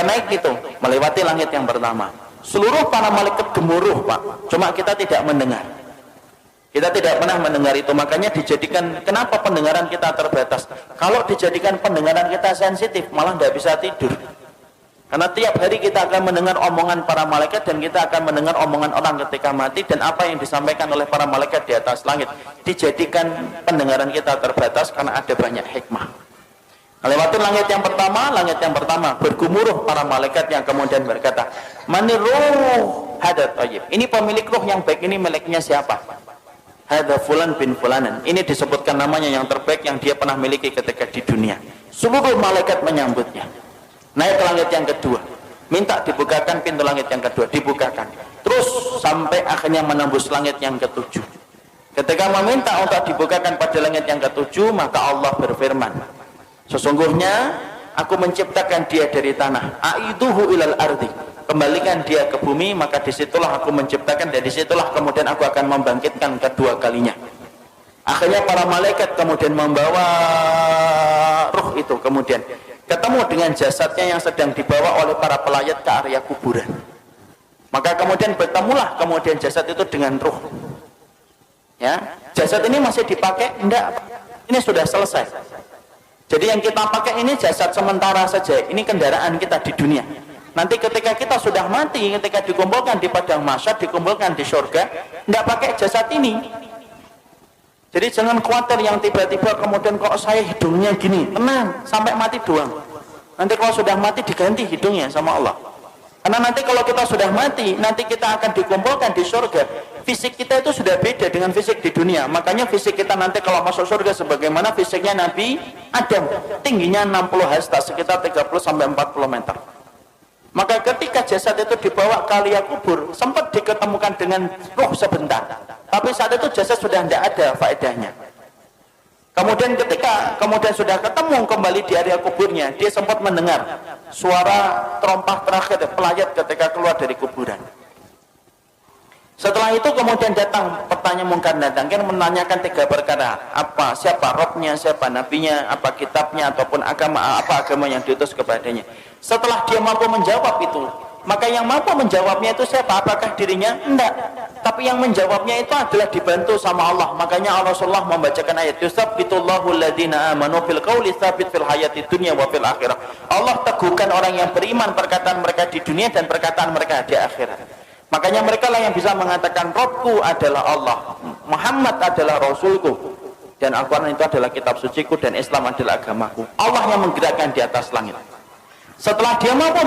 naik itu melewati langit yang pertama. Seluruh para malaikat gemuruh, Pak. Cuma kita tidak mendengar. Kita tidak pernah mendengar itu. Makanya dijadikan, kenapa pendengaran kita terbatas? Kalau dijadikan pendengaran kita sensitif, malah tidak bisa tidur. Karena tiap hari kita akan mendengar omongan para malaikat, dan kita akan mendengar omongan orang ketika mati, dan apa yang disampaikan oleh para malaikat di atas langit. Dijadikan pendengaran kita terbatas karena ada banyak hikmah. Melewati langit yang pertama bergumuruh para malaikat yang kemudian berkata, "Maniruh hadat thayyib." Ini pemilik ruh yang baik, ini miliknya siapa? Hadza fulan bin fulanan. Ini disebutkan namanya yang terbaik yang dia pernah miliki ketika di dunia. Seluruh malaikat menyambutnya. Naik ke langit yang kedua, minta dibukakan pintu langit yang kedua, dibukakan. Terus sampai akhirnya menembus langit yang ketujuh. Ketika meminta untuk dibukakan pada langit yang ketujuh, maka Allah berfirman, "Sesungguhnya aku menciptakan dia dari tanah, aiduhu ilal ardi." Kembalikan dia ke bumi, maka disitulah aku menciptakan, dan disitulah kemudian aku akan membangkitkan kedua kalinya. Akhirnya para malaikat kemudian membawa ruh itu, kemudian ketemu dengan jasadnya yang sedang dibawa oleh para pelayat ke area kuburan. Maka kemudian bertemulah kemudian jasad itu dengan ruh. Ya, jasad ini masih dipakai? Enggak, ini sudah selesai. Jadi yang kita pakai ini jasad sementara saja, ini kendaraan kita di dunia. Nanti ketika kita sudah mati, ketika dikumpulkan di padang mahsyar, dikumpulkan di surga, enggak pakai jasad ini. Jadi jangan khawatir yang tiba-tiba kemudian kok saya hidungnya gini, tenang, sampai mati doang. Nanti kalau sudah mati diganti hidungnya sama Allah. Karena nanti kalau kita sudah mati, nanti kita akan dikumpulkan di surga. Fisik kita itu sudah beda dengan fisik di dunia. Makanya fisik kita nanti kalau masuk surga sebagaimana fisiknya Nabi Adam, tingginya 60 hasta, sekitar 30-40 meter. Maka ketika jasad itu dibawa ke area kubur, sempat diketemukan dengan ruh sebentar, tapi saat itu jasad sudah tidak ada faedahnya. Kemudian ketika sudah ketemu kembali di area kuburnya, dia sempat mendengar suara terompah terakhir pelayat ketika keluar dari kuburan. Setelah itu kemudian datang pertanyaan mungkar datang, kan menanyakan 3 perkara, apa, siapa robnya, siapa nabinya, apa kitabnya, ataupun agama, apa agama yang diutus kepadanya. Setelah dia mampu menjawab itu, maka yang mampu menjawabnya itu siapa? Apakah dirinya? Enggak. Tapi yang menjawabnya itu adalah dibantu sama Allah. Makanya Rasulullah membacakan ayat, "Yusabbitullahu alladhina amanu fil qawli tsabit fil hayati dunya wa fil akhirah." Allah teguhkan orang yang beriman perkataan mereka di dunia dan perkataan mereka di akhirat. Makanya mereka lah yang bisa mengatakan, "Rabbku adalah Allah, Muhammad adalah Rasulku, dan Al-Quran itu adalah kitab suciku, dan Islam adalah agamaku." Allah yang menggerakkan di atas langit. Setelah dia mampu